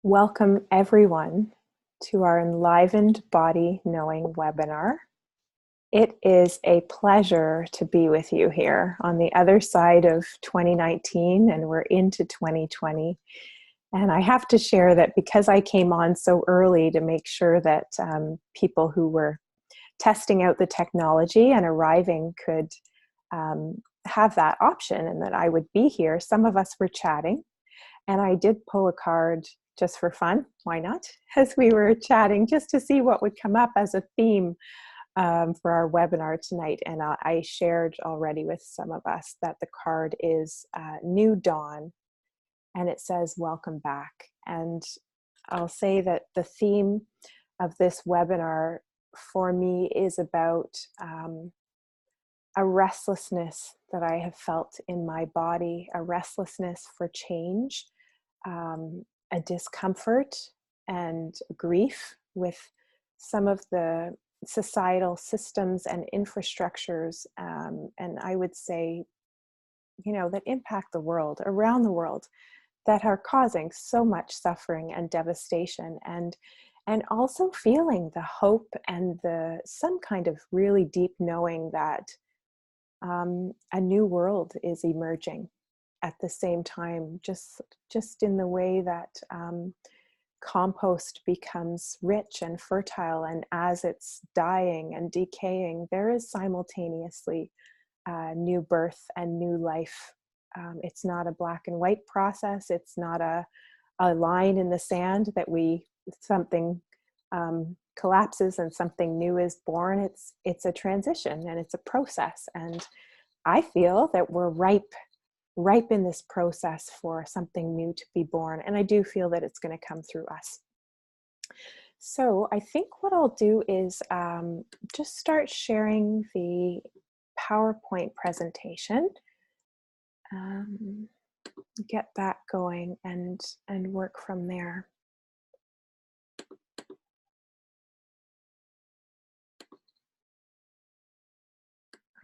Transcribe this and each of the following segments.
Welcome everyone to our Enlivened Body Knowing webinar. It is a pleasure to be with you here on the other side of 2019, and we're into 2020. And I have to share that because I came on so early to make sure that people who were testing out the technology and arriving could have that option and that I would be here, some of us were chatting. And I did pull a card just for fun, why not, as we were chatting, just to see what would come up as a theme for our webinar tonight. And I shared already with some of us that the card is New Dawn, and it says, welcome back. And I'll say that the theme of this webinar for me is about a restlessness that I have felt in my body, a restlessness for change, a discomfort and grief with some of the societal systems and infrastructures, and I would say, that impact the world, around the world, that are causing so much suffering and devastation, and also feeling the hope and some kind of really deep knowing that a new world is emerging at the same time, just in the way that compost becomes rich and fertile, and as it's dying and decaying, there is simultaneously new birth and new life. It's not a black and white process. It's not a line in the sand that something collapses and something new is born. It's a transition, and it's a process. And I feel that we're ripe in this process for something new to be born. And I do feel that it's going to come through us. So I think what I'll do is just start sharing the PowerPoint presentation, get that going and work from there.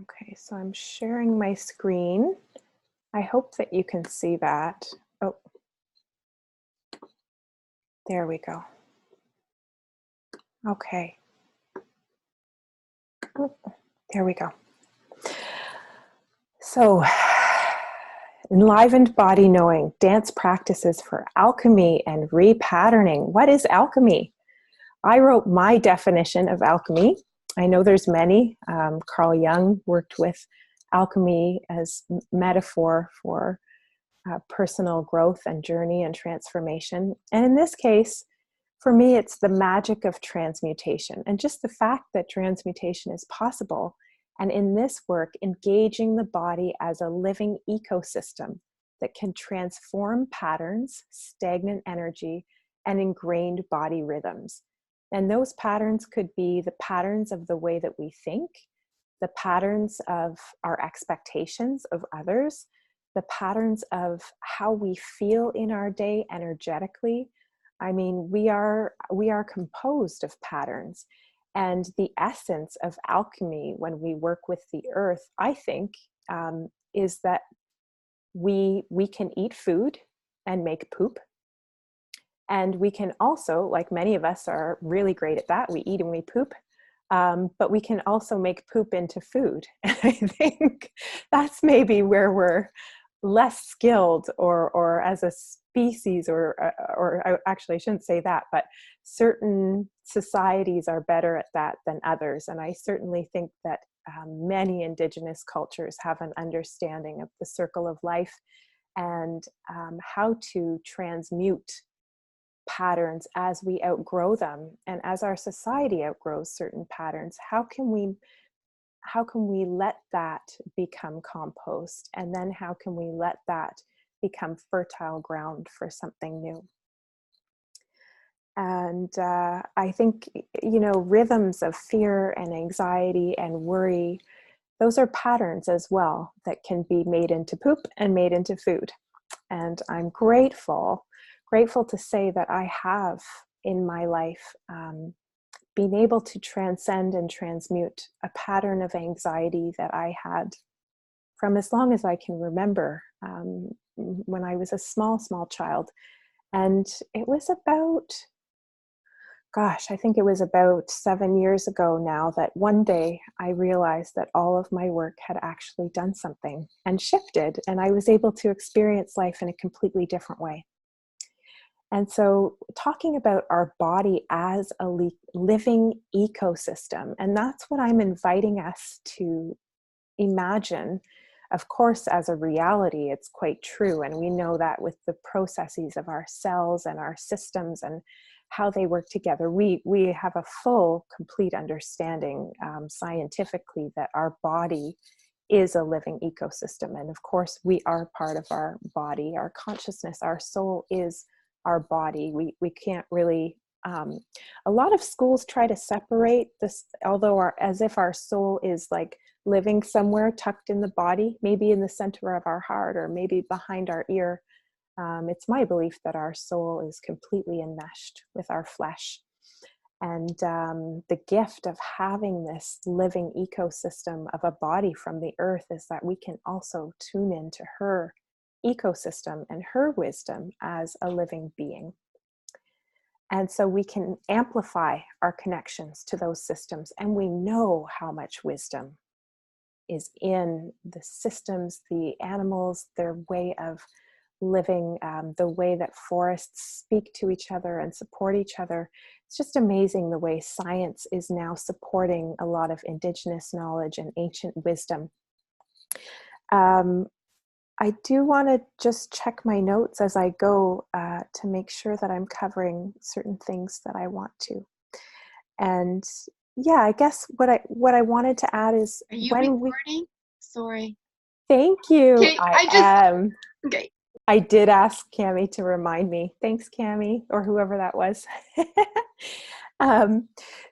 Okay, so I'm sharing my screen. I hope that you can see that. Oh, there we go. Okay. Oh, there we go. So, Enlivened Body Knowing, dance practices for alchemy and repatterning. What is alchemy? I wrote my definition of alchemy. I know there's many. Carl Jung worked with alchemy as metaphor for personal growth and journey and transformation. And in this case, for me, it's the magic of transmutation, and just the fact that transmutation is possible. And in this work, engaging the body as a living ecosystem that can transform patterns, stagnant energy, and ingrained body rhythms. And those patterns could be the patterns of the way that we think, the patterns of our expectations of others, the patterns of how we feel in our day energetically. I mean, we are composed of patterns. And the essence of alchemy when we work with the earth, I think, is that we can eat food and make poop. And we can also, like many of us are really great at that, we eat and we poop. But we can also make poop into food. And I think that's maybe where we're less skilled, or as a species, or actually I shouldn't say that, but certain societies are better at that than others. And I certainly think that many Indigenous cultures have an understanding of the circle of life and how to transmute patterns as we outgrow them, and as our society outgrows certain patterns. How can we let that become compost, and then how can we let that become fertile ground for something new? And I think, rhythms of fear and anxiety and worry, those are patterns as well that can be made into poop and made into food. And I'm grateful to say that I have in my life been able to transcend and transmute a pattern of anxiety that I had from as long as I can remember, when I was a small child. And it was about, gosh, I think it was about 7 years ago now that one day I realized that all of my work had actually done something and shifted, and I was able to experience life in a completely different way. And so talking about our body as a living ecosystem, and that's what I'm inviting us to imagine. Of course, as a reality, it's quite true. And we know that with the processes of our cells and our systems and how they work together, we have a full, complete understanding scientifically that our body is a living ecosystem. And of course, we are part of our body. Our consciousness, our soul is our body. We can't really, a lot of schools try to separate this, although as if our soul is like living somewhere tucked in the body, maybe in the center of our heart or maybe behind our ear. It's my belief that our soul is completely enmeshed with our flesh. And the gift of having this living ecosystem of a body from the earth is that we can also tune into her ecosystem and her wisdom as a living being. And so we can amplify our connections to those systems. And we know how much wisdom is in the systems, the animals, their way of living, the way that forests speak to each other and support each other. It's just amazing the way science is now supporting a lot of indigenous knowledge and ancient wisdom. I do want to just check my notes as I go to make sure that I'm covering certain things that I want to. And yeah, I guess what I wanted to add is, are you recording? Sorry. Thank you. Okay, I am. Okay. I did ask Cami to remind me. Thanks, Cami, or whoever that was.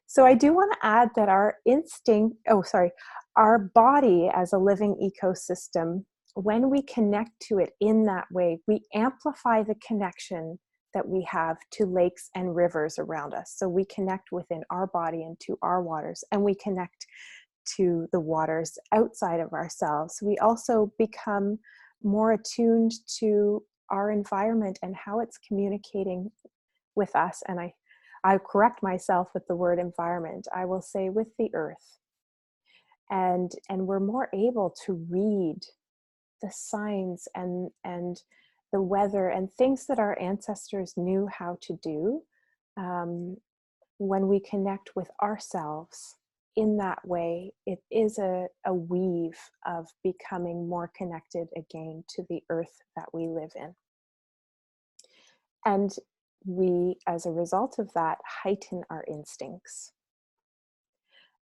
So I do want to add that our body as a living ecosystem, when we connect to it in that way, we amplify the connection that we have to lakes and rivers around us. So we connect within our body and to our waters, and we connect to the waters outside of ourselves. We also become more attuned to our environment and how it's communicating with us. And I correct myself with the word environment. I will say with the earth. And we're more able to read the signs and the weather and things that our ancestors knew how to do when we connect with ourselves in that way. It is a weave of becoming more connected again to the earth that we live in. And we, as a result of that, heighten our instincts.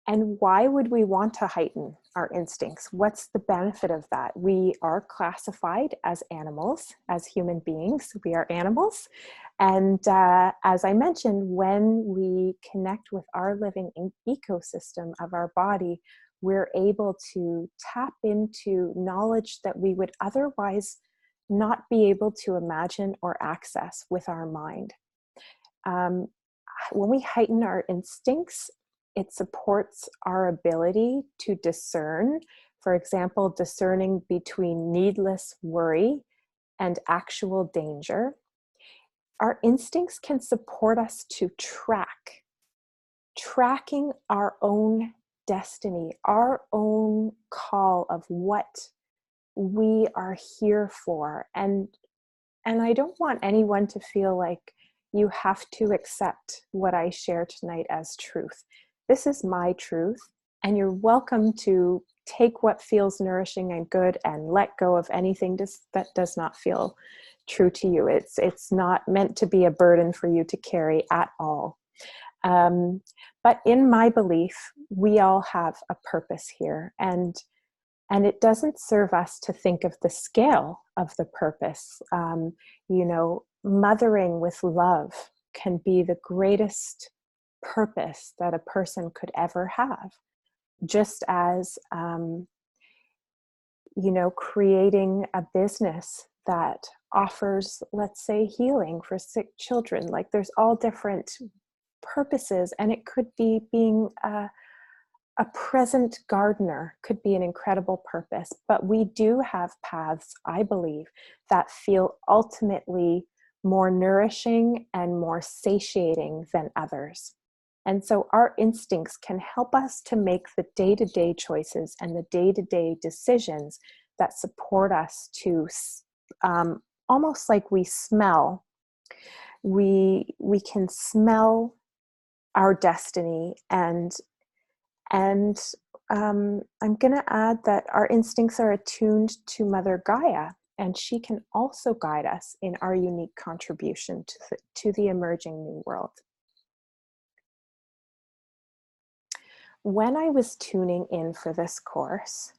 And why would we want to heighten our instincts? What's the benefit of that? We are classified as animals, as human beings. We are animals. And as I mentioned, when we connect with our living ecosystem of our body, we're able to tap into knowledge that we would otherwise not be able to imagine or access with our mind. When we heighten our instincts, it supports our ability to discern, for example, discerning between needless worry and actual danger. Our instincts can support us to tracking our own destiny, our own call of what we are here for. And I don't want anyone to feel like you have to accept what I share tonight as truth. This is my truth, and you're welcome to take what feels nourishing and good and let go of anything that does not feel true to you. It's not meant to be a burden for you to carry at all. But in my belief, we all have a purpose here, and it doesn't serve us to think of the scale of the purpose. Mothering with love can be the greatest purpose that a person could ever have. Just as, creating a business that offers, let's say, healing for sick children. Like, there's all different purposes, and it could be being a present gardener could be an incredible purpose. But we do have paths, I believe, that feel ultimately more nourishing and more satiating than others. And so our instincts can help us to make the day-to-day choices and the day-to-day decisions that support us to almost like we smell. We can smell our destiny, and I'm going to add that our instincts are attuned to Mother Gaia, and she can also guide us in our unique contribution to the emerging new world. When I was tuning in for this course,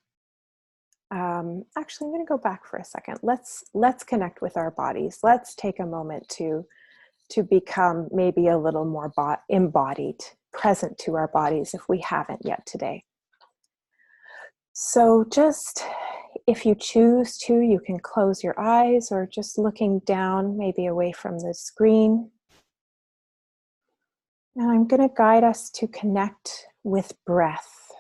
actually, I'm going to go back for a second. Let's connect with our bodies. Let's take a moment to become maybe a little more embodied, present to our bodies if we haven't yet today. So just, if you choose to, you can close your eyes or just looking down, maybe away from the screen. And I'm going to guide us to connect with breath.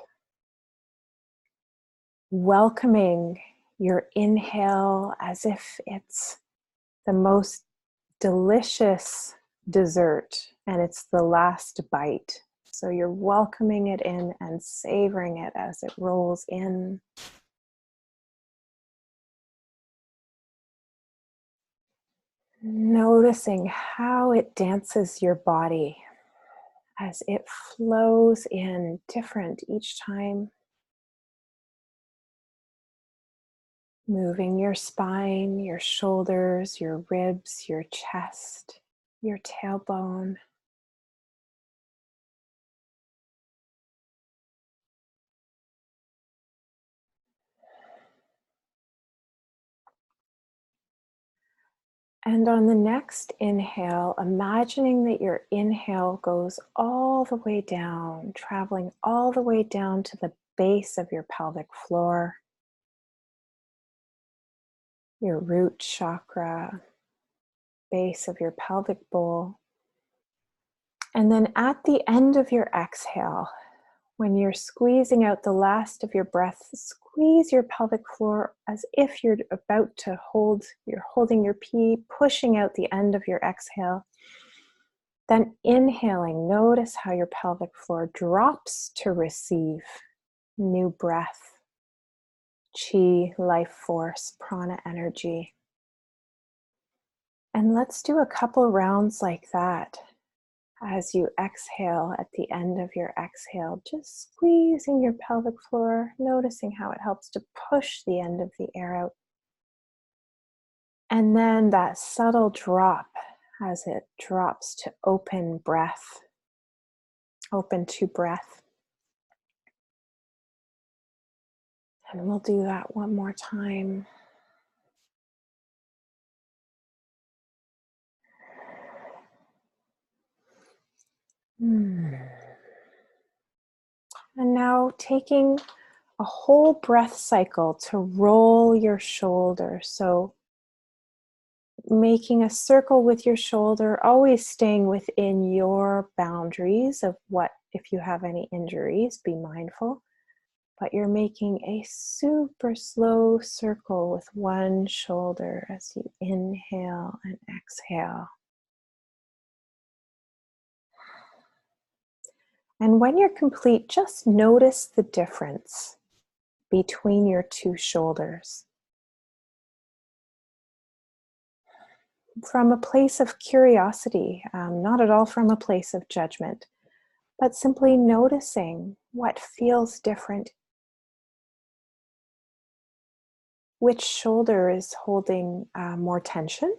Welcoming your inhale as if it's the most delicious dessert and it's the last bite. So you're welcoming it in and savoring it as it rolls in. Noticing how it dances your body as it flows in different each time. Moving your spine, your shoulders, your ribs, your chest, your tailbone. And on the next inhale, imagining that your inhale goes all the way down, traveling all the way down to the base of your pelvic floor, your root chakra, base of your pelvic bowl. And then at the end of your exhale, when you're squeezing out the last of your breath, squeeze your pelvic floor as if you're about to you're holding your pee, pushing out the end of your exhale. Then inhaling, notice how your pelvic floor drops to receive new breath, chi, life force, prana energy. And let's do a couple rounds like that. As you exhale, at the end of your exhale, just squeezing your pelvic floor, noticing how it helps to push the end of the air out. And then that subtle drop as it drops to open breath, open to breath. And we'll do that one more time. And now taking a whole breath cycle to roll your shoulder. So making a circle with your shoulder, always staying within your boundaries of what, if you have any injuries, be mindful. But you're making a super slow circle with one shoulder as you inhale and exhale. And when you're complete, just notice the difference between your two shoulders. From a place of curiosity, not at all from a place of judgment, but simply noticing what feels different. Which shoulder is holding more tension?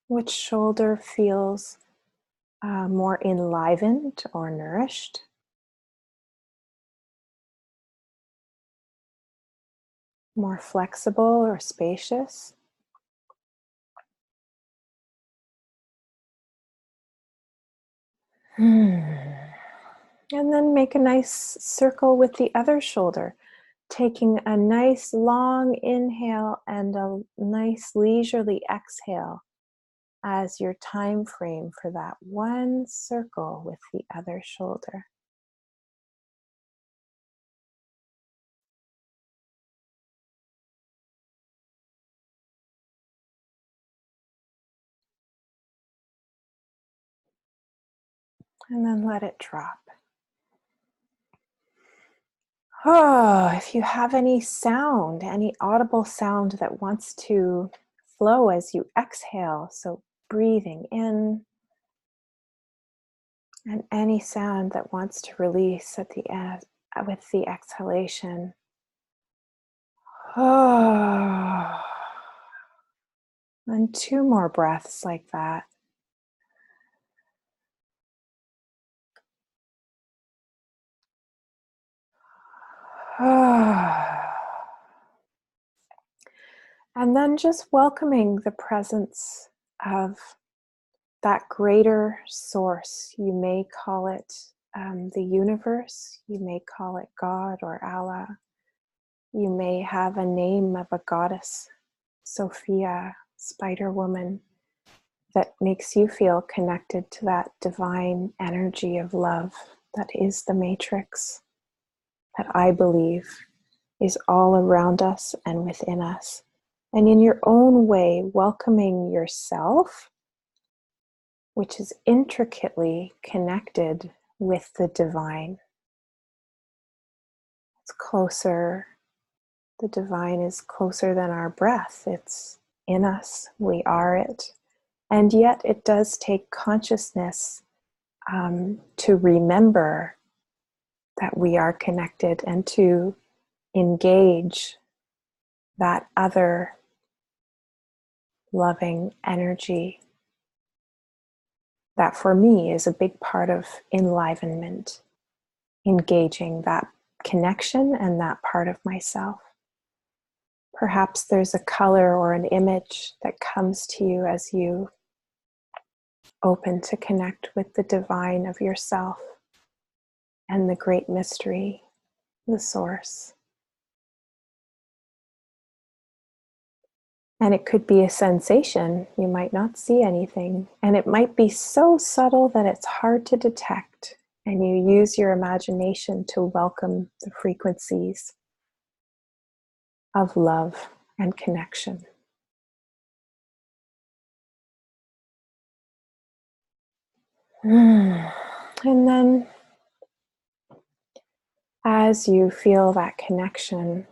Which shoulder feels more enlivened or nourished? More flexible or spacious? And then make a nice circle with the other shoulder, taking a nice long inhale and a nice leisurely exhale as your time frame for that one circle with the other shoulder. And then let it drop. Oh, if you have any sound, any audible sound that wants to flow as you exhale, so breathing in, and any sound that wants to release at the end with the exhalation. Oh. And 2 more breaths like that. And then just welcoming the presence of that greater source. You may call it the universe, you may call it God or Allah. You may have a name of a goddess, Sophia, Spider Woman, that makes you feel connected to that divine energy of love that is the matrix, that I believe is all around us and within us. And in your own way, welcoming yourself, which is intricately connected with the divine. It's closer. The divine is closer than our breath. It's in us. We are it. And yet it does take consciousness to remember that we are connected and to engage that other loving energy. That for me is a big part of enlivenment, engaging that connection and that part of myself. Perhaps there's a color or an image that comes to you as you open to connect with the divine of yourself and the great mystery, the source. And it could be a sensation. You might not see anything. And it might be so subtle that it's hard to detect. And you use your imagination to welcome the frequencies of love and connection. And then as you feel that connection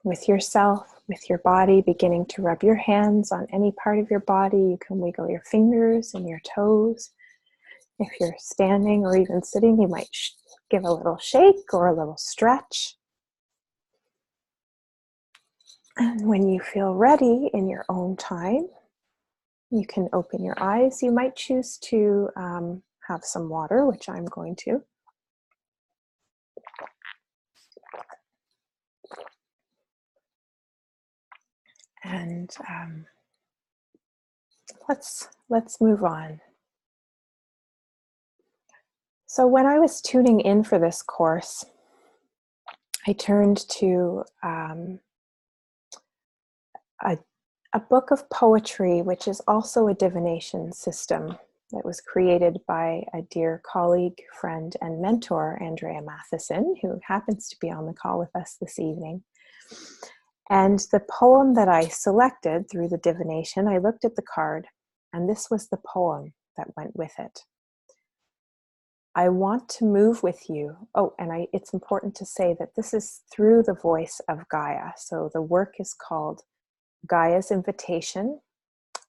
with yourself, with your body, beginning to rub your hands on any part of your body. You can wiggle your fingers and your toes. If you're standing or even sitting, you might give a little shake or a little stretch. And when you feel ready in your own time, you can open your eyes. You might choose to have some water, which I'm going to. And let's move on. So when I was tuning in for this course, I turned to a book of poetry, which is also a divination system that was created by a dear colleague, friend, and mentor, Andrea Matheson, who happens to be on the call with us this evening. And the poem that I selected through the divination, I looked at the card, and this was the poem that went with it. I want to move with you. Oh, and it's important to say that this is through the voice of Gaia. So the work is called Gaia's Invitation,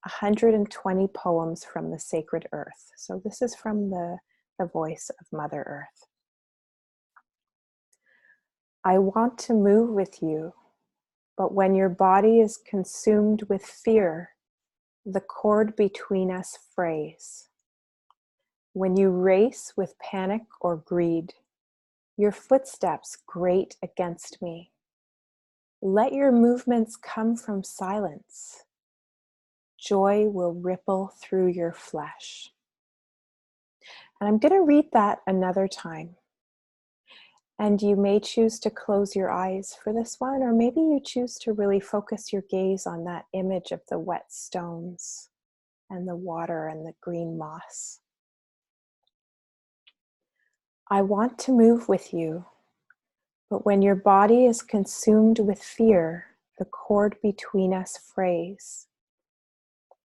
120 poems from the sacred earth. So this is from the voice of Mother Earth. I want to move with you, but when your body is consumed with fear, the cord between us frays. When you race with panic or greed, your footsteps grate against me. Let your movements come from silence. Joy will ripple through your flesh. And I'm going to read that another time. And you may choose to close your eyes for this one, or maybe you choose to really focus your gaze on that image of the wet stones and the water and the green moss. I want to move with you, but when your body is consumed with fear, the cord between us frays.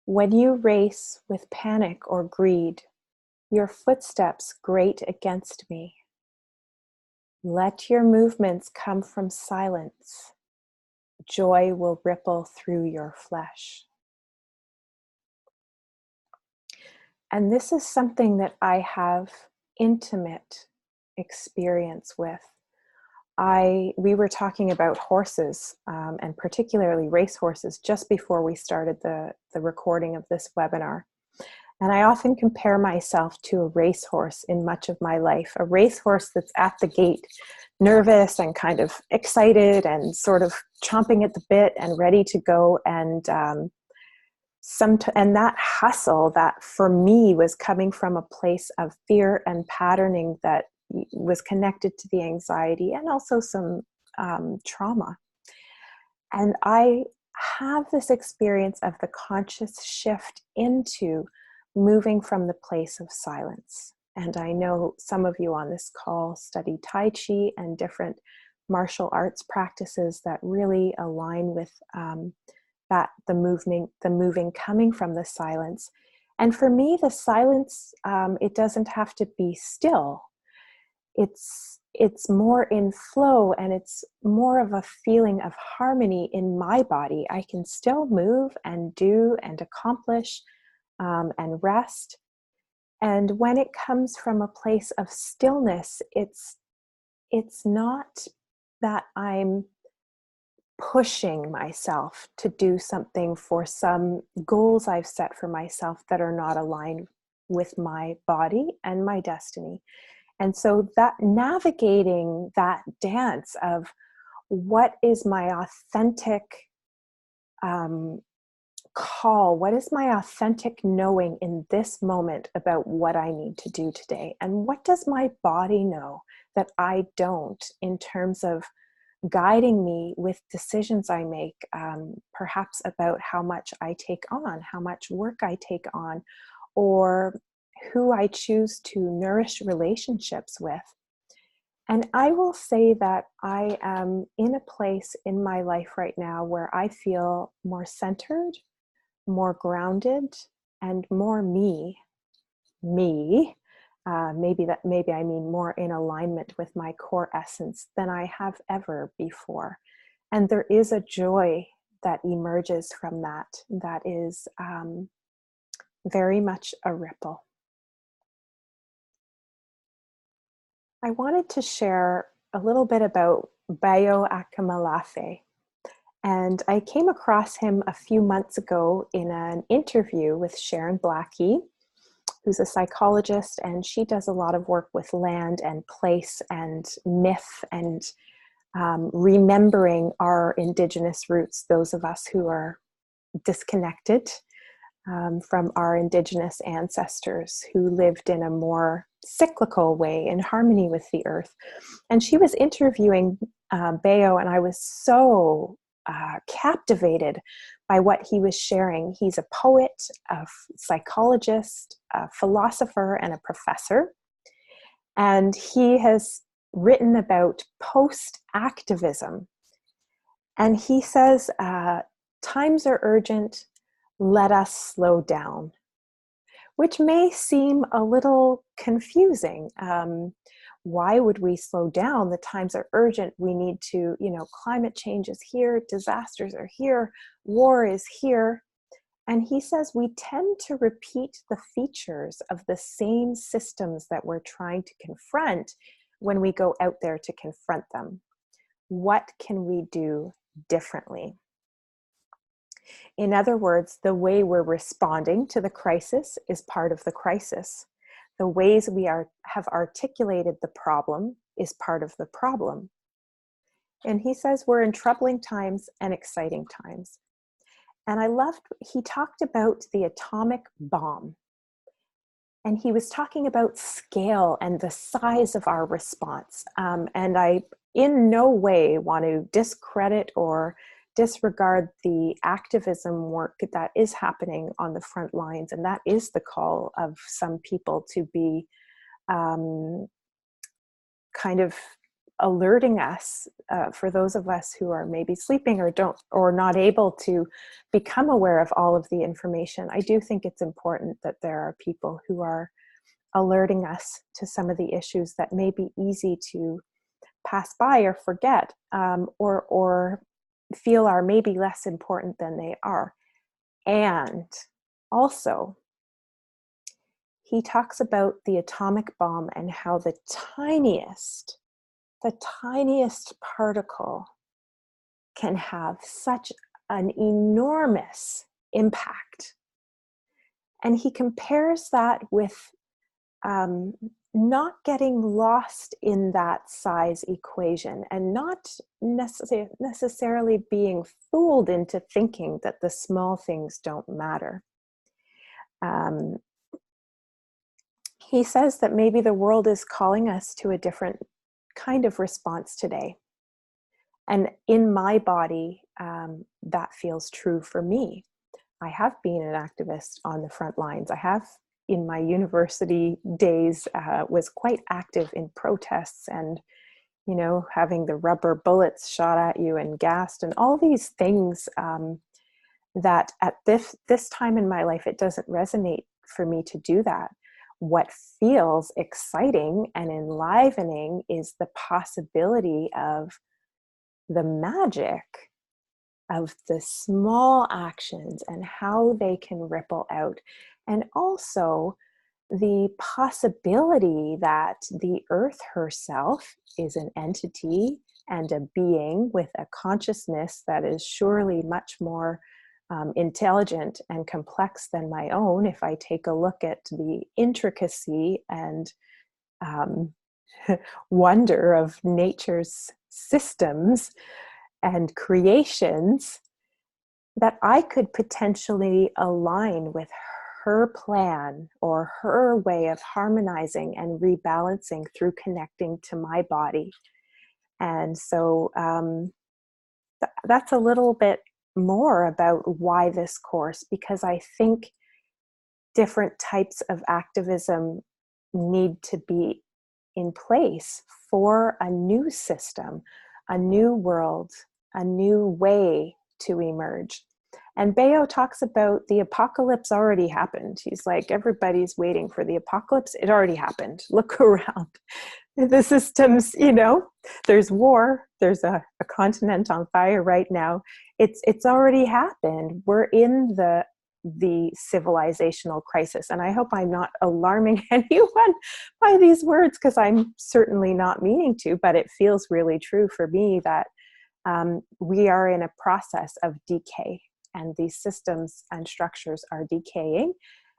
When you race with panic or greed, your footsteps grate against me. Let your movements come from silence. Joy will ripple through your flesh. And this is something that I have intimate experience with. We were talking about horses, and particularly race horses, just before we started the recording of this webinar. And I often compare myself to a racehorse in much of my life, a racehorse that's at the gate, nervous and kind of excited and sort of chomping at the bit and ready to go. And and that hustle, that for me was coming from a place of fear and patterning that was connected to the anxiety and also some trauma. And I have this experience of the conscious shift into moving from the place of silence. And I know some of you on this call study Tai Chi and different martial arts practices that really align with the moving coming from the silence. And for me, the silence, it doesn't have to be still. It's more in flow, and it's more of a feeling of harmony in my body. I can still move and do and accomplish and rest. And when it comes from a place of stillness, it's not that I'm pushing myself to do something for some goals I've set for myself that are not aligned with my body and my destiny. And so that navigating that dance of what is my authentic call, what is my authentic knowing in this moment about what I need to do today? And what does my body know that I don't, in terms of guiding me with decisions I make, perhaps about how much I take on, how much work I take on, or who I choose to nourish relationships with. And I will say that I am in a place in my life right now where I feel more centered, more grounded, and more me. Maybe I mean more in alignment with my core essence than I have ever before. And there is a joy that emerges from that is very much a ripple. I wanted to share a little bit about Bayo Akamalafe. And I came across him a few months ago in an interview with Sharon Blackie, who's a psychologist, and she does a lot of work with land and place and myth and remembering our Indigenous roots, those of us who are disconnected from our Indigenous ancestors who lived in a more cyclical way in harmony with the earth. And she was interviewing Bayo, and I was so captivated by what he was sharing. He's a poet, a psychologist, a philosopher, and a professor. And he has written about PostActivism. And he says, times are urgent, let us slow down, which may seem a little confusing. Why would we slow down? The times are urgent. We need to, climate change is here, disasters are here, war is here. And he says we tend to repeat the features of the same systems that we're trying to confront when we go out there to confront them. What can we do differently? In other words, the way we're responding to the crisis is part of the crisis. The ways we have articulated the problem is part of the problem. And he says we're in troubling times and exciting times. And I loved, he talked about the atomic bomb. And he was talking about scale and the size of our response. And I in no way want to discredit or disregard the activism work that is happening on the front lines. And that is the call of some people to be kind of alerting us, for those of us who are maybe sleeping or not able to become aware of all of the information. I do think it's important that there are people who are alerting us to some of the issues that may be easy to pass by or forget, or feel are maybe less important than they are. And also, he talks about the atomic bomb and how the tiniest particle can have such an enormous impact. And he compares that with not getting lost in that size equation and not necessarily being fooled into thinking that the small things don't matter. He says that maybe the world is calling us to a different kind of response today. And in my body, that feels true for me. I have been an activist on the front lines. I have, in my university days, was quite active in protests and, you know, having the rubber bullets shot at you and gassed and all these things that at this time in my life, it doesn't resonate for me to do that. What feels exciting and enlivening is the possibility of the magic of the small actions and how they can ripple out. And also the possibility that the earth herself is an entity and a being with a consciousness that is surely much more intelligent and complex than my own. If I take a look at the intricacy and wonder of nature's systems and creations, that I could potentially align with her plan or her way of harmonizing and rebalancing through connecting to my body. And so that's a little bit more about why this course, because I think different types of activism need to be in place for a new system, a new world, a new way to emerge. And Bayo talks about the apocalypse already happened. He's like, everybody's waiting for the apocalypse. It already happened. Look around. The systems, you know, there's war. There's a continent on fire right now. It's already happened. We're in the civilizational crisis. And I hope I'm not alarming anyone by these words, because I'm certainly not meaning to, but it feels really true for me that we are in a process of decay, and these systems and structures are decaying.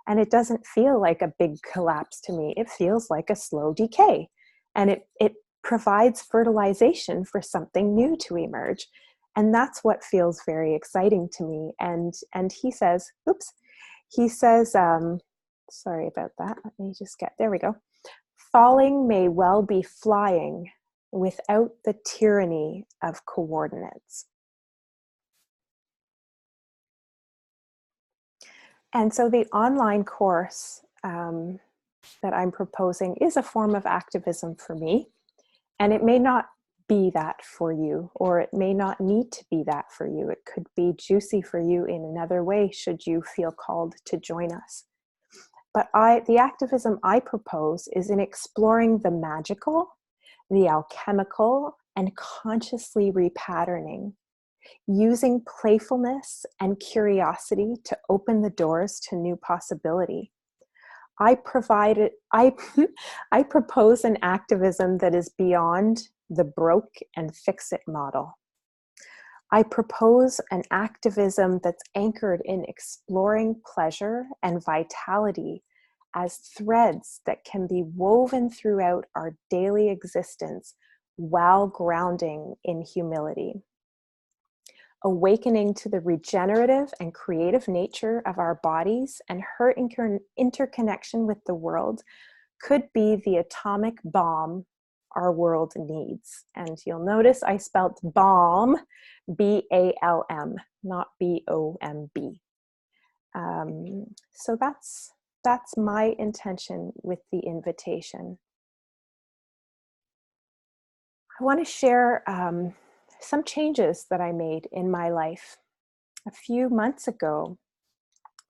And it doesn't feel like a big collapse to me. It feels like a slow decay. And it provides fertilization for something new to emerge. And that's what feels very exciting to me. And he says, sorry about that. Let me just there we go. Falling may well be flying without the tyranny of coordinates. And so the online course that I'm proposing is a form of activism for me. And it may not be that for you, or it may not need to be that for you. It could be juicy for you in another way, should you feel called to join us. But the activism I propose is in exploring the magical, the alchemical, and consciously repatterning, using playfulness and curiosity to open the doors to new possibility. I propose an activism that is beyond the broke and fix it model. I propose an activism that's anchored in exploring pleasure and vitality as threads that can be woven throughout our daily existence while grounding in humility. Awakening to the regenerative and creative nature of our bodies and her interconnection with the world could be the atomic bomb our world needs. And you'll notice I spelled balm, B-A-L-M, not B-O-M-B. So that's my intention with the invitation. I want to share some changes that I made in my life. A few months ago,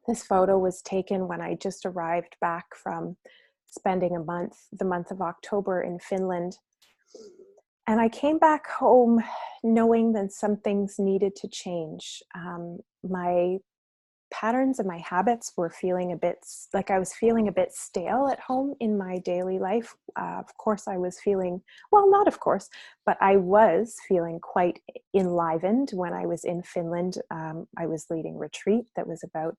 this photo was taken when I just arrived back from spending the month of October in Finland. And I came back home knowing that some things needed to change. My patterns and my habits were feeling a bit like I was feeling a bit stale at home in my daily life. Of course, I was feeling, well, not of course, but I was feeling quite enlivened when I was in Finland. I was leading retreat that was about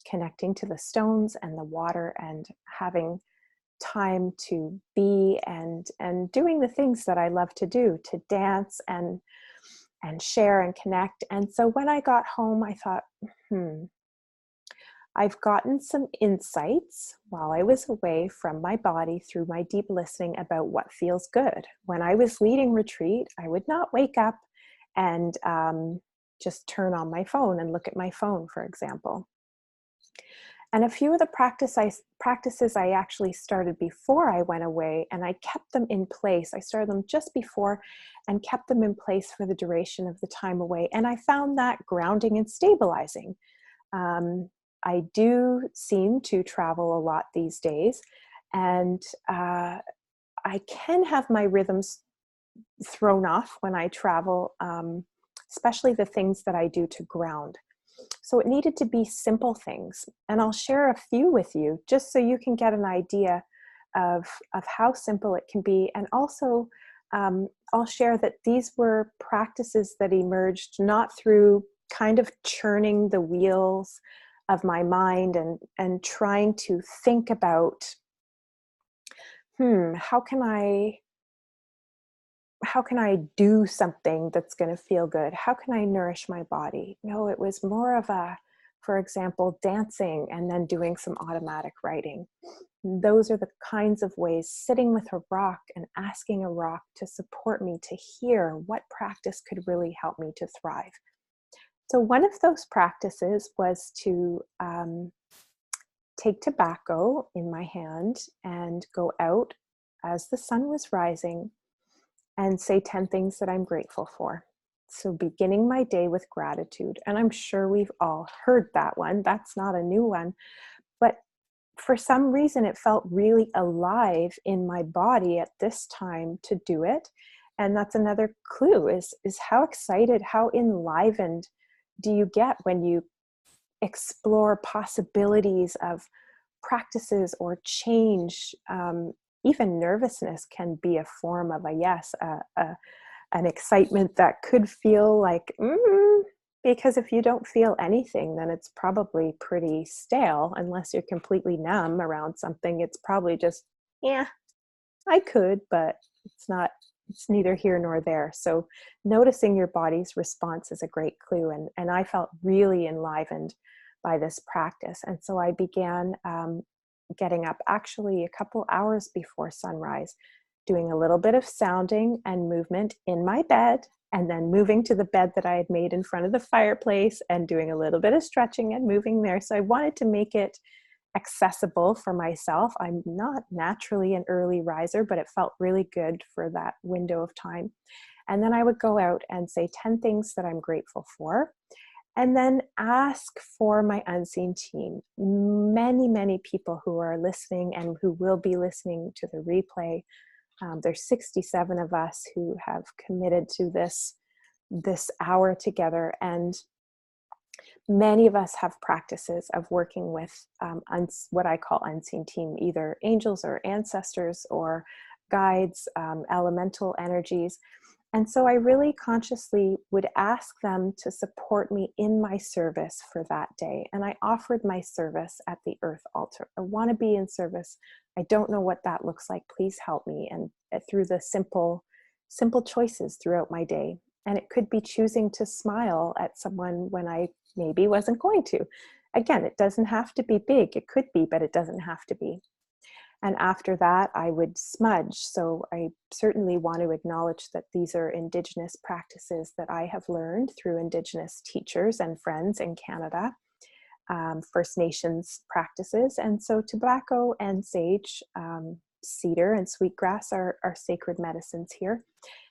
connecting to the stones and the water and having time to be and doing the things that I love to do, to dance and share and connect. And so when I got home, I thought, I've gotten some insights while I was away from my body through my deep listening about what feels good. When I was leading retreat, I would not wake up and just turn on my phone and look at my phone, for example. And a few of the practices I actually started before I went away, and I kept them in place. I started them just before and kept them in place for the duration of the time away. And I found that grounding and stabilizing. I do seem to travel a lot these days, and I can have my rhythms thrown off when I travel, especially the things that I do to ground. So it needed to be simple things. And I'll share a few with you just so you can get an idea of how simple it can be. And also, I'll share that these were practices that emerged not through kind of churning the wheels of my mind and trying to think about, how can I do something that's going to feel good? How can I nourish my body? No, it was more of for example, dancing and then doing some automatic writing. Those are the kinds of ways, sitting with a rock and asking a rock to support me to hear what practice could really help me to thrive. So one of those practices was to take tobacco in my hand and go out as the sun was rising and say 10 things that I'm grateful for. So beginning my day with gratitude. And I'm sure we've all heard that one. That's not a new one. But for some reason, it felt really alive in my body at this time to do it. And that's another clue is how excited, how enlivened do you get when you explore possibilities of practices or change. Even nervousness can be a form of a yes, an excitement that could feel like, because if you don't feel anything, then it's probably pretty stale. Unless you're completely numb around something, it's probably just, yeah, I could, but it's neither here nor there. So noticing your body's response is a great clue. And I felt really enlivened by this practice. And so I began getting up actually a couple hours before sunrise, doing a little bit of sounding and movement in my bed, and then moving to the bed that I had made in front of the fireplace and doing a little bit of stretching and moving there. So I wanted to make it accessible for myself. I'm not naturally an early riser, but it felt really good for that window of time. And then I would go out and say 10 things that I'm grateful for. And then ask for my unseen team. Many, many people who are listening and who will be listening to the replay. There's 67 of us who have committed to this hour together. And many of us have practices of working with what I call unseen team, either angels or ancestors or guides, elemental energies. And so I really consciously would ask them to support me in my service for that day. And I offered my service at the earth altar. I want to be in service. I don't know what that looks like. Please help me. And through the simple choices throughout my day. And it could be choosing to smile at someone when I maybe wasn't going to. Again, it doesn't have to be big. It could be, but it doesn't have to be. And after that, I would smudge. So I certainly want to acknowledge that these are Indigenous practices that I have learned through Indigenous teachers and friends in Canada, First Nations practices. And so tobacco and sage, cedar and sweetgrass are sacred medicines here.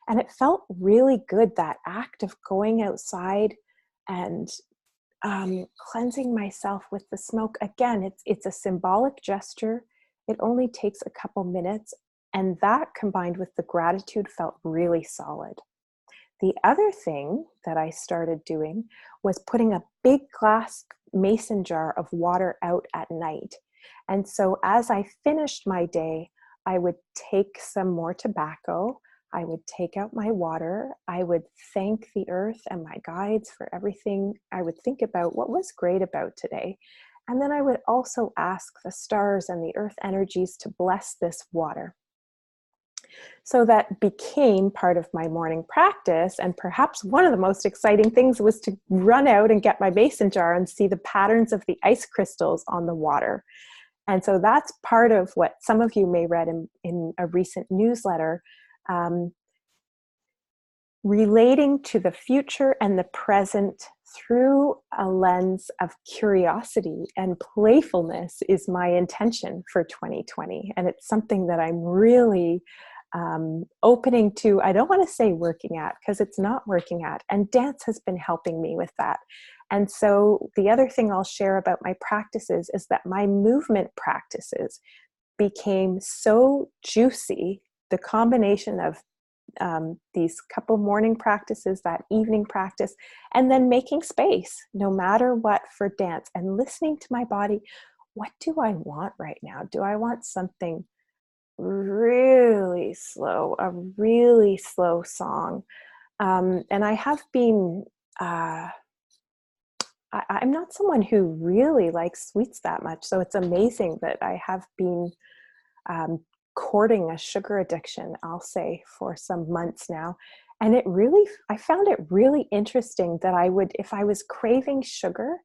And it felt really good, that act of going outside and cleansing myself with the smoke. Again, it's a symbolic gesture. It only takes a couple minutes, and that combined with the gratitude felt really solid. The other thing that I started doing was putting a big glass mason jar of water out at night. And so as I finished my day, I would take some more tobacco, I would take out my water, I would thank the earth and my guides for everything. I would think about what was great about today. And then I would also ask the stars and the earth energies to bless this water. So that became part of my morning practice. And perhaps one of the most exciting things was to run out and get my mason jar and see the patterns of the ice crystals on the water. And so that's part of what some of you may read in a recent newsletter, relating to the future and the present through a lens of curiosity and playfulness is my intention for 2020. And it's something that I'm really opening to. I don't want to say working at, because it's not working at, and dance has been helping me with that. And so the other thing I'll share about my practices is that my movement practices became so juicy, the combination of these couple morning practices, that evening practice, and then making space no matter what for dance and listening to my body. What do I want right now? Do I want something really slow, a really slow song? And I have been, I'm not someone who really likes sweets that much. So it's amazing that I have been courting a sugar addiction, I'll say, for some months now. And I found it really interesting that I would, if I was craving sugar,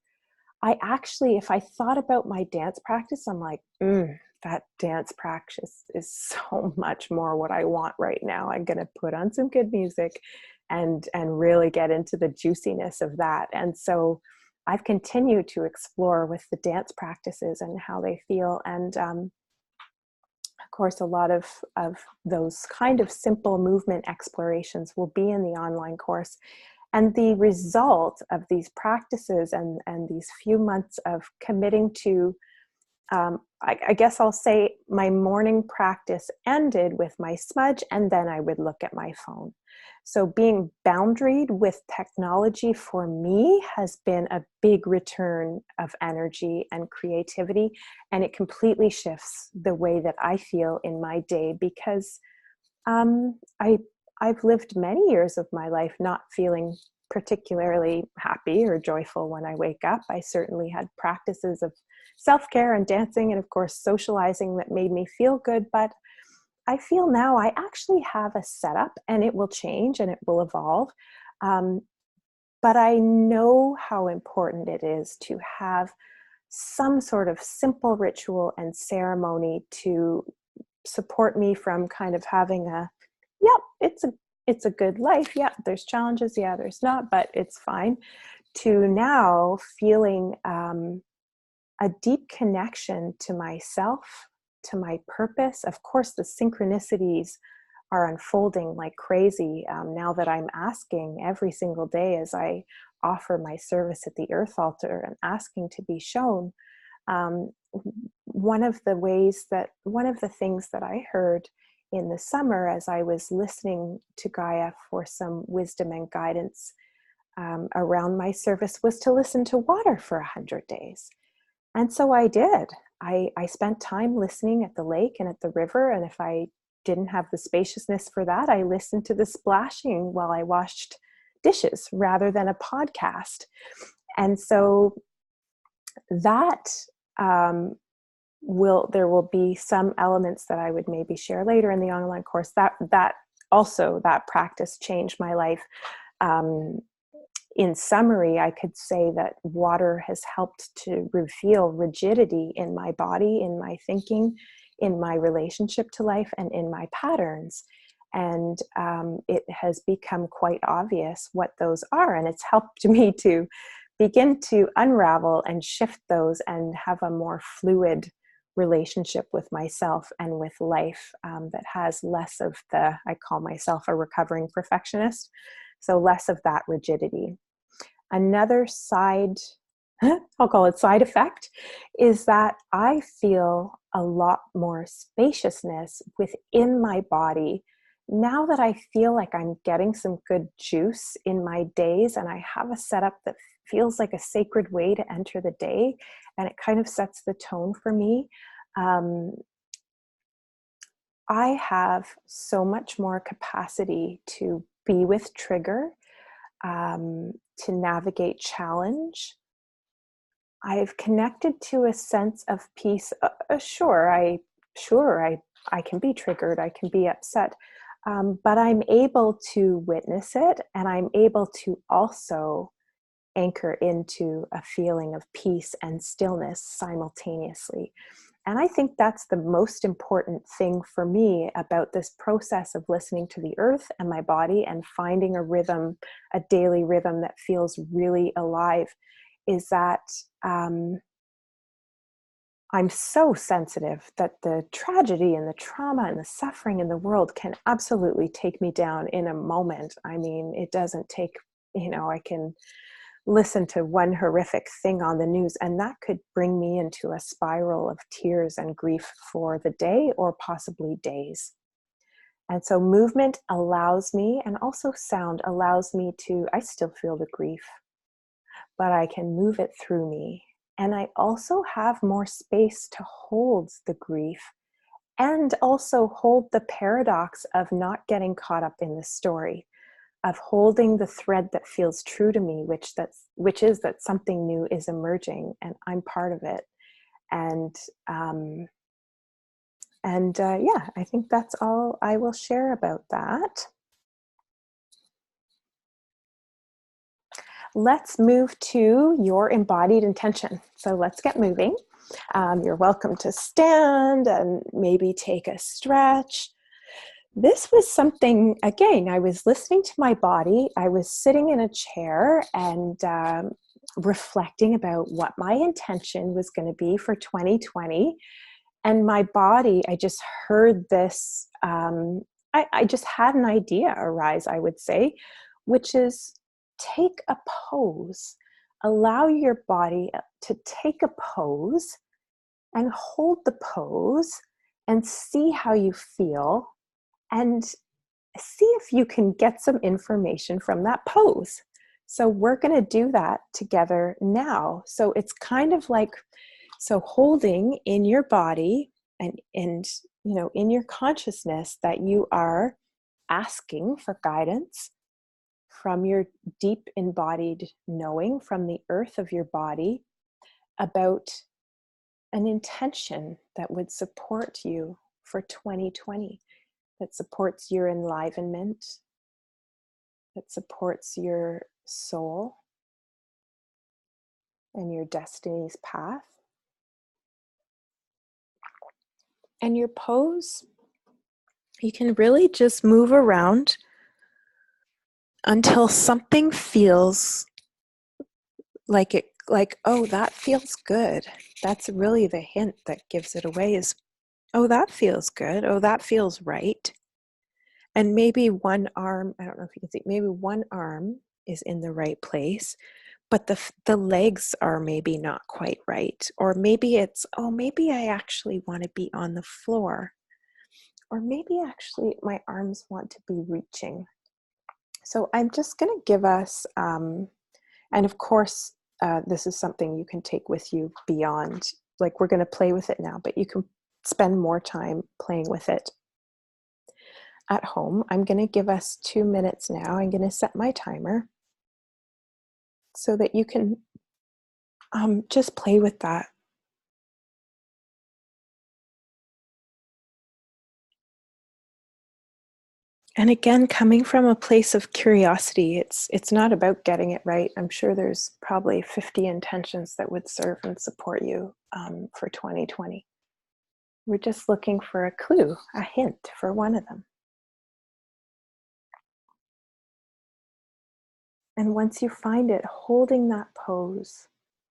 if I thought about my dance practice, I'm like, that dance practice is so much more what I want right now. I'm going to put on some good music and really get into the juiciness of that. And so I've continued to explore with the dance practices and how they feel. And of course, a lot of those kind of simple movement explorations will be in the online course. And the result of these practices and these few months of committing to, I guess I'll say my morning practice ended with my smudge, and then I would look at my phone. So being boundaried with technology for me has been a big return of energy and creativity, and it completely shifts the way that I feel in my day, because I've lived many years of my life not feeling particularly happy or joyful when I wake up. I certainly had practices of self-care and dancing and, of course, socializing that made me feel good. But I feel now I actually have a setup, and it will change and it will evolve. But I know how important it is to have some sort of simple ritual and ceremony to support me from kind of having it's a good life. Yeah, there's challenges. Yeah, there's not, but it's fine. To now feeling a deep connection to myself, to my purpose. Of course, the synchronicities are unfolding like crazy now that I'm asking every single day as I offer my service at the earth altar and asking to be shown. One of the things that I heard in the summer as I was listening to Gaia for some wisdom and guidance around my service was to listen to water for 100 days. And so I did. I spent time listening at the lake and at the river. And if I didn't have the spaciousness for that, I listened to the splashing while I washed dishes rather than a podcast. And so that there will be some elements that I would maybe share later in the online course. That practice changed my life. In summary, I could say that water has helped to reveal rigidity in my body, in my thinking, in my relationship to life, and in my patterns. And it has become quite obvious what those are. And it's helped me to begin to unravel and shift those and have a more fluid relationship with myself and with life that has less of I call myself a recovering perfectionist. So less of that rigidity. Another side I'll call it side effect, is that I feel a lot more spaciousness within my body now that I feel like I'm getting some good juice in my days, and I have a setup that feels like a sacred way to enter the day, and it kind of sets the tone for me. I have so much more capacity to be with trigger, to navigate challenge. I've connected to a sense of peace. I can be triggered. I can be upset, but I'm able to witness it, and I'm able to also anchor into a feeling of peace and stillness simultaneously. And I think that's the most important thing for me about this process of listening to the earth and my body and finding a rhythm, a daily rhythm that feels really alive, is that I'm so sensitive that the tragedy and the trauma and the suffering in the world can absolutely take me down in a moment. I mean, it doesn't take, I can listen to one horrific thing on the news, and that could bring me into a spiral of tears and grief for the day or possibly days. And so movement allows me, and also sound allows me to, I still feel the grief, but I can move it through me. And I also have more space to hold the grief and also hold the paradox of not getting caught up in the story, of holding the thread that feels true to me, which is that something new is emerging and I'm part of it. And yeah, I think that's all I will share about that. Let's move to your embodied intention. So let's get moving. You're welcome to stand and maybe take a stretch. This was something, again, I was listening to my body. I was sitting in a chair and reflecting about what my intention was going to be for 2020. And my body, I just heard this, I just had an idea arise, I would say, which is take a pose. Allow your body to take a pose and hold the pose and see how you feel, and see if you can get some information from that pose. So we're going to do that together now. So it's kind of like, so holding in your body and in your consciousness that you are asking for guidance from your deep embodied knowing, from the earth of your body, about an intention that would support you for 2020, that supports your enlivenment, that supports your soul and your destiny's path. And your pose, you can really just move around until something feels like, oh, that feels good. That's really the hint that gives it away, is, oh, that feels good. Oh, that feels right. And maybe one arm, I don't know if you can see, maybe one arm is in the right place, but the legs are maybe not quite right. Or maybe it's, oh, maybe I actually want to be on the floor. Or maybe actually my arms want to be reaching. So I'm just going to give us, and of course, this is something you can take with you beyond, like we're going to play with it now, but you can spend more time playing with it at home. I'm going to give us 2 minutes now. I'm going to set my timer so that you can just play with that. And again, coming from a place of curiosity, it's not about getting it right. I'm sure there's probably 50 intentions that would serve and support you for 2020. We're just looking for a clue, a hint for one of them. And once you find it, holding that pose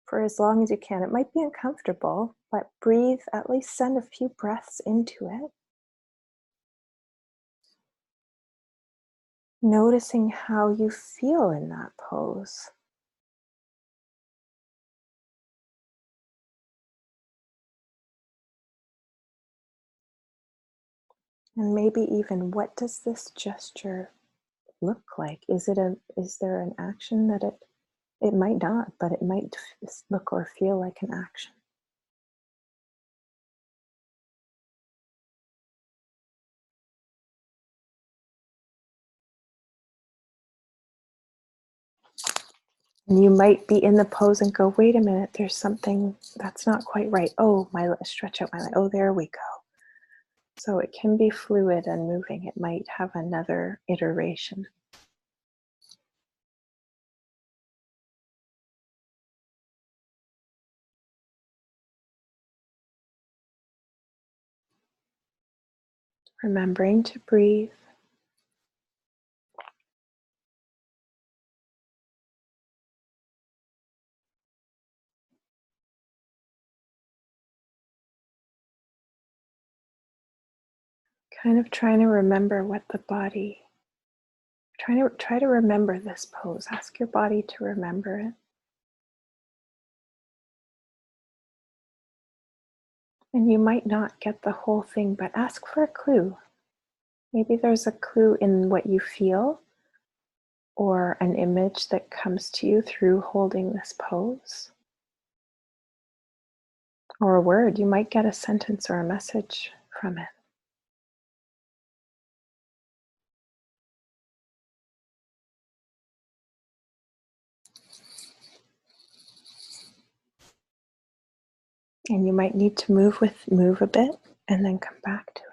for as long as you can. It might be uncomfortable, but breathe, at least send a few breaths into it. Noticing how you feel in that pose. And maybe even, what does this gesture look like? Is there an action that it might not, but it might look or feel like an action. And you might be in the pose and go, wait a minute, there's something that's not quite right. Oh, stretch out my leg. Oh, there we go. So it can be fluid and moving. It might have another iteration. Remembering to breathe. Kind of trying to remember what the body, try to remember this pose. Ask your body to remember it. And you might not get the whole thing, but ask for a clue. Maybe there's a clue in what you feel, or an image that comes to you through holding this pose. Or a word, you might get a sentence or a message from it. And you might need to move a bit and then come back to it.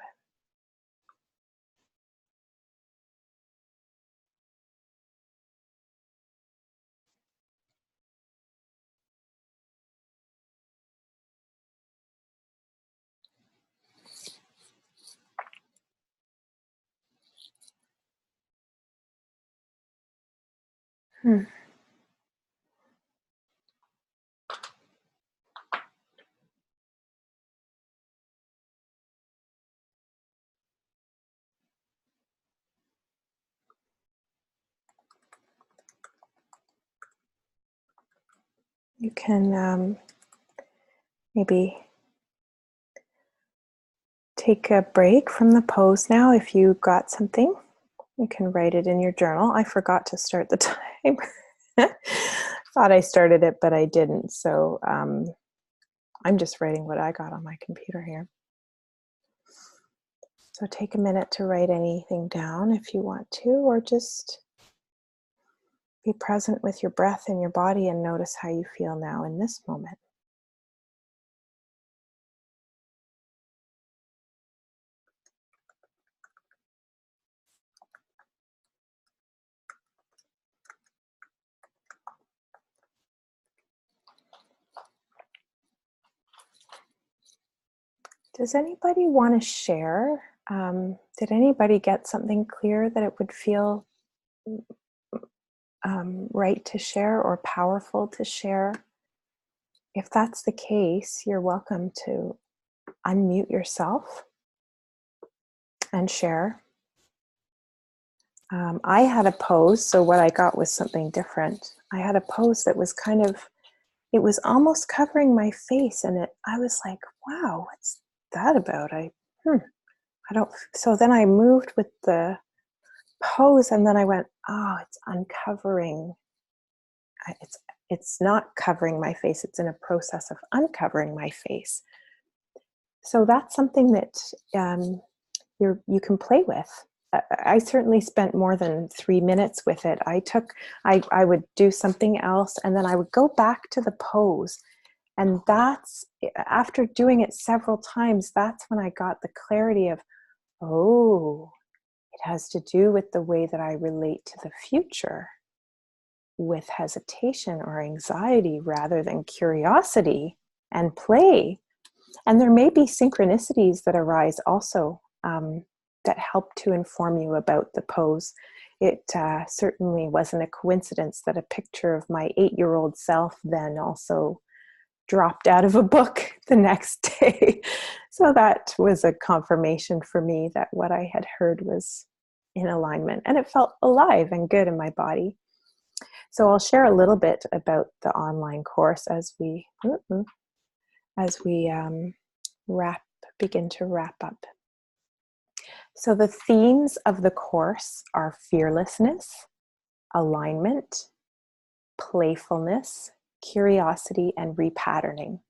You can maybe take a break from the pose now. If you got something, you can write it in your journal. I forgot to start the time. Thought I started it, but I didn't. So I'm just writing what I got on my computer here. So take a minute to write anything down if you want to, or just be present with your breath and your body and notice how you feel now in this moment. Does anybody want to share? Did anybody get something clear that it would feel right to share or powerful to share? If that's the case, you're welcome to unmute yourself and share. I had a pose, so what I got was something different. I had a pose that was it was almost covering my face, and I was like, wow, what's that about? I don't, so then I moved with the pose, and then I went, oh, it's uncovering. It's not covering my face. It's in a process of uncovering my face. So that's something that you can play with. I certainly spent more than 3 minutes with it. I would do something else, and then I would go back to the pose. And that's, after doing it several times, that's when I got the clarity of, oh, it has to do with the way that I relate to the future with hesitation or anxiety rather than curiosity and play. And there may be synchronicities that arise also that help to inform you about the pose. It certainly wasn't a coincidence that a picture of my 8-year-old self then also dropped out of a book the next day. So that was a confirmation for me that what I had heard was in alignment, and it felt alive and good in my body. So I'll share a little bit about the online course as we begin to wrap up. So the themes of the course are fearlessness, alignment, playfulness, curiosity, and repatterning.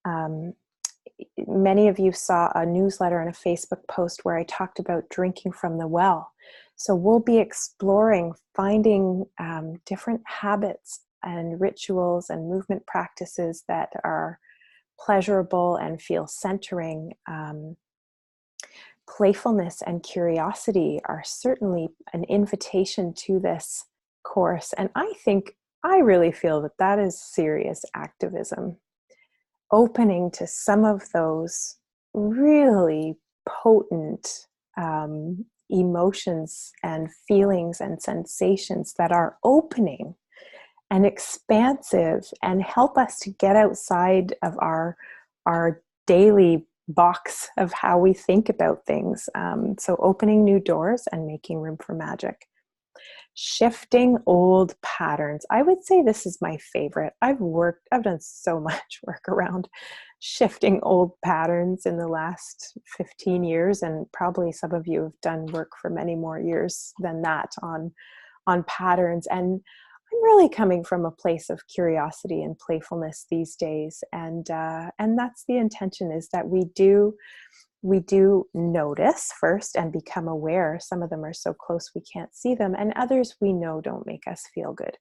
Um, Many of you saw a newsletter and a Facebook post where I talked about drinking from the well. So we'll be exploring, finding different habits and rituals and movement practices that are pleasurable and feel centering. Playfulness and curiosity are certainly an invitation to this course. And I really feel that that is serious activism, opening to some of those really potent emotions and feelings and sensations that are opening and expansive and help us to get outside of our daily box of how we think about things. So opening new doors and making room for magic. Shifting old patterns. I would say this is my favorite. I've done so much work around shifting old patterns in the last 15 years, and probably some of you have done work for many more years than that on patterns. And I'm really coming from a place of curiosity and playfulness these days. And that's the intention, is that we do notice first and become aware. Some of them are so close we can't see them, and others we know don't make us feel good.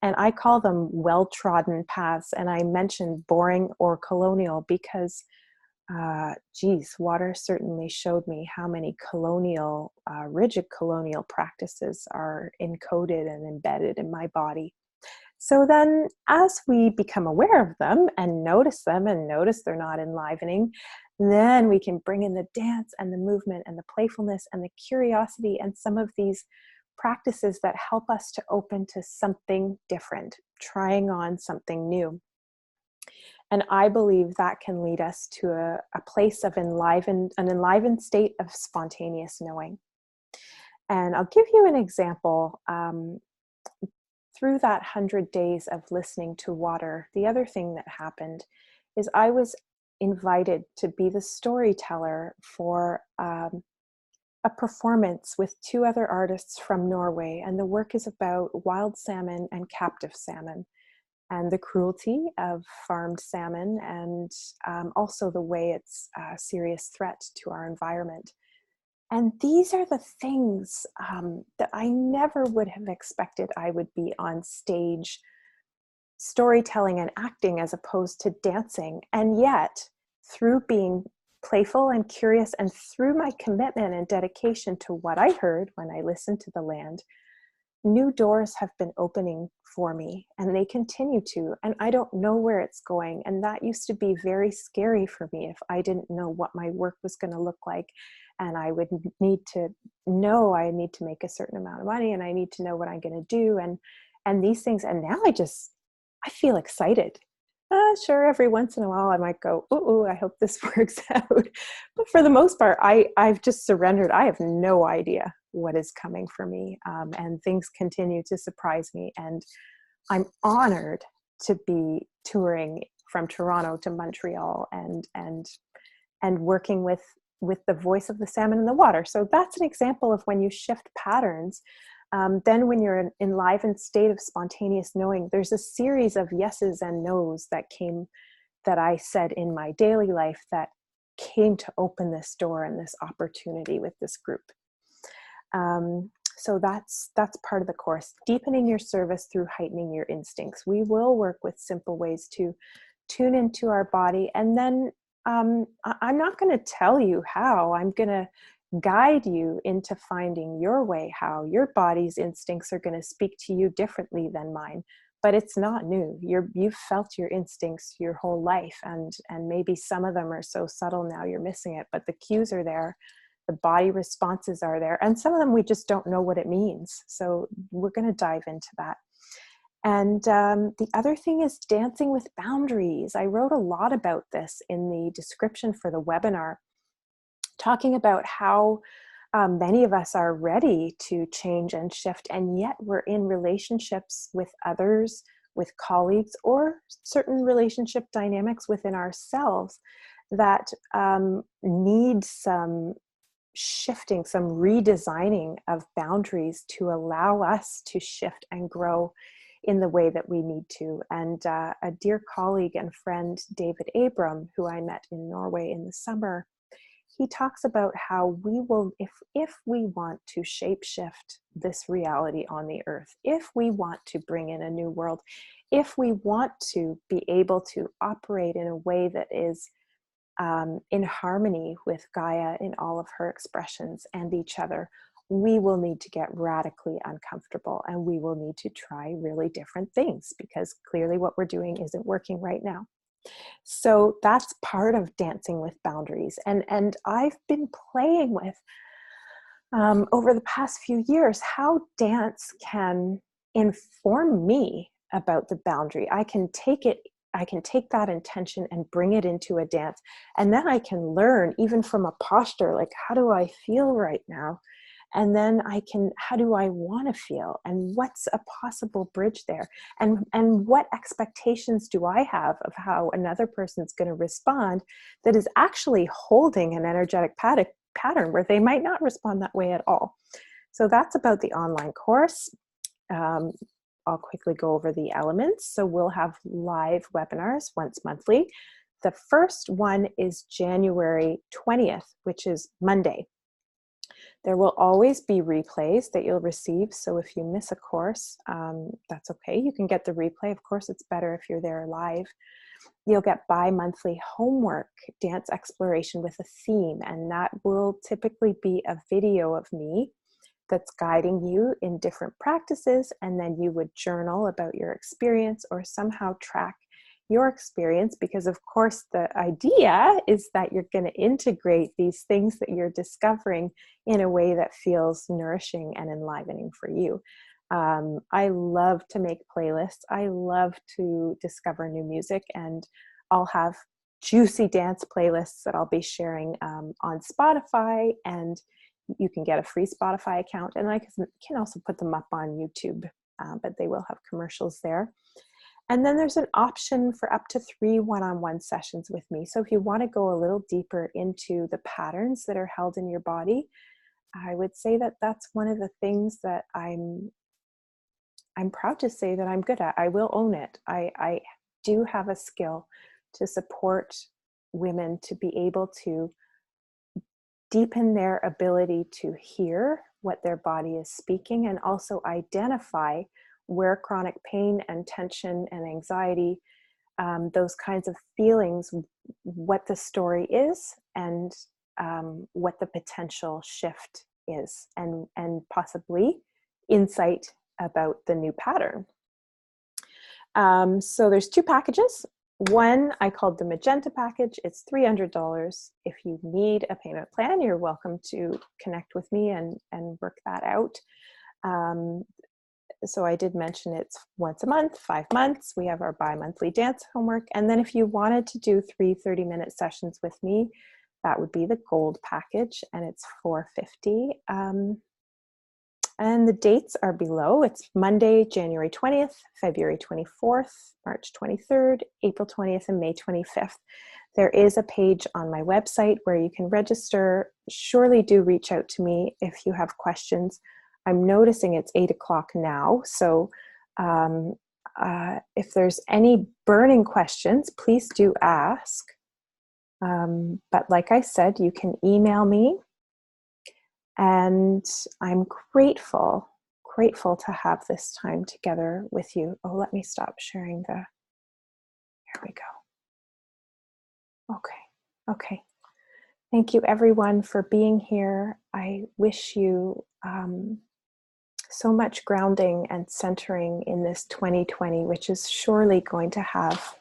And I call them well-trodden paths. And I mentioned boring or colonial because, water certainly showed me how many rigid colonial practices are encoded and embedded in my body. So then as we become aware of them and notice they're not enlivening, then we can bring in the dance and the movement and the playfulness and the curiosity and some of these practices that help us to open to something different, trying on something new. And I believe that can lead us to a place of an enlivened state of spontaneous knowing. And I'll give you an example. Through that 100 days of listening to water, the other thing that happened is I was invited to be the storyteller for a performance with two other artists from Norway. And the work is about wild salmon and captive salmon, and the cruelty of farmed salmon, and also the way it's a serious threat to our environment. And these are the things that I never would have expected I would be on stage storytelling and acting as opposed to dancing. And yet, through being playful and curious and through my commitment and dedication to what I heard when I listened to the land, new doors have been opening for me, and they continue to, and I don't know where it's going. And that used to be very scary for me if I didn't know what my work was going to look like. And I would need to know I need to make a certain amount of money, and I need to know what I'm going to do, and these things. And now I feel excited. Sure, every once in a while I might go, ooh, I hope this works out. But for the most part, I've just surrendered. I have no idea what is coming for me. And things continue to surprise me. And I'm honored to be touring from Toronto to Montreal and working with the voice of the salmon in the water. So that's an example of when you shift patterns. Then when you're in an enlivened state of spontaneous knowing, there's a series of yeses and nos that I said in my daily life that came to open this door and this opportunity with this group. So that's part of the course, deepening your service through heightening your instincts. We will work with simple ways to tune into our body. And then I'm not going to tell you how. I'm going to guide you into finding your way, how your body's instincts are going to speak to you differently than mine. But it's not new. You've felt your instincts your whole life, and maybe some of them are so subtle now you're missing it, but the cues are there, the body responses are there, and some of them we just don't know what it means. So we're going to dive into that. And the other thing is dancing with boundaries. I wrote a lot about this in the description for the webinar, talking about how many of us are ready to change and shift, and yet we're in relationships with others, with colleagues, or certain relationship dynamics within ourselves that need some shifting, some redesigning of boundaries to allow us to shift and grow in the way that we need to. And a dear colleague and friend, David Abram, who I met in Norway in the summer, he talks about how we will, if we want to shape shift this reality on the earth, if we want to bring in a new world, if we want to be able to operate in a way that is in harmony with Gaia in all of her expressions and each other, we will need to get radically uncomfortable, and we will need to try really different things, because clearly what we're doing isn't working right now. So that's part of dancing with boundaries. And I've been playing with, over the past few years, how dance can inform me about the boundary. I can take that intention and bring it into a dance. And then I can learn, even from a posture, like, how do I feel right now? And then how do I want to feel? And what's a possible bridge there? And what expectations do I have of how another person's going to respond that is actually holding an energetic pattern where they might not respond that way at all? So that's about the online course. I'll quickly go over the elements. So we'll have live webinars once monthly. The first one is January 20th, which is Monday. There will always be replays that you'll receive. So if you miss a course, that's okay. You can get the replay. Of course, it's better if you're there live. You'll get bi-monthly homework, dance exploration with a theme. And that will typically be a video of me that's guiding you in different practices. And then you would journal about your experience or somehow track your experience, because of course the idea is that you're going to integrate these things that you're discovering in a way that feels nourishing and enlivening for you. I love to make playlists. I love to discover new music, and I'll have juicy dance playlists that I'll be sharing on Spotify, and you can get a free Spotify account, and I can also put them up on YouTube, but they will have commercials there. And then there's an option for up to 3 one-on-one sessions with me. So if you want to go a little deeper into the patterns that are held in your body, I would say that that's one of the things that I'm proud to say that I'm good at. I will own it. I do have a skill to support women to be able to deepen their ability to hear what their body is speaking, and also identify where chronic pain and tension and anxiety, those kinds of feelings, what the story is, and what the potential shift is, and possibly insight about the new pattern. So there's 2 packages. One I called the Magenta package. It's $300. If you need a payment plan, you're welcome to connect with me and work that out. So I did mention it's once a month, 5 months. We have our bi-monthly dance homework. And then if you wanted to do 3 30-minute sessions with me, that would be the gold package, and it's $450. And the dates are below. It's Monday, January 20th, February 24th, March 23rd, April 20th, and May 25th. There is a page on my website where you can register. Surely do reach out to me if you have questions. I'm noticing it's 8 o'clock now. So if there's any burning questions, please do ask. But like I said, you can email me. And I'm grateful to have this time together with you. Oh, let me stop sharing there we go. Okay. Thank you everyone for being here. I wish you so much grounding and centering in this 2020, which is surely going to have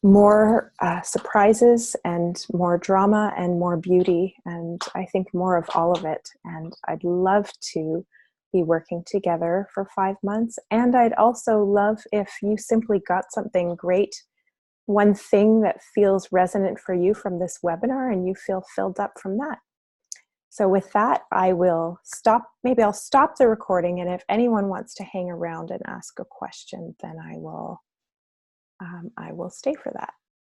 more surprises and more drama and more beauty, and I think more of all of it. And I'd love to be working together for 5 months. And I'd also love if you simply got something great, one thing that feels resonant for you from this webinar, and you feel filled up from that. So with that, I will stop. Maybe I'll stop the recording, and if anyone wants to hang around and ask a question, then I will stay for that.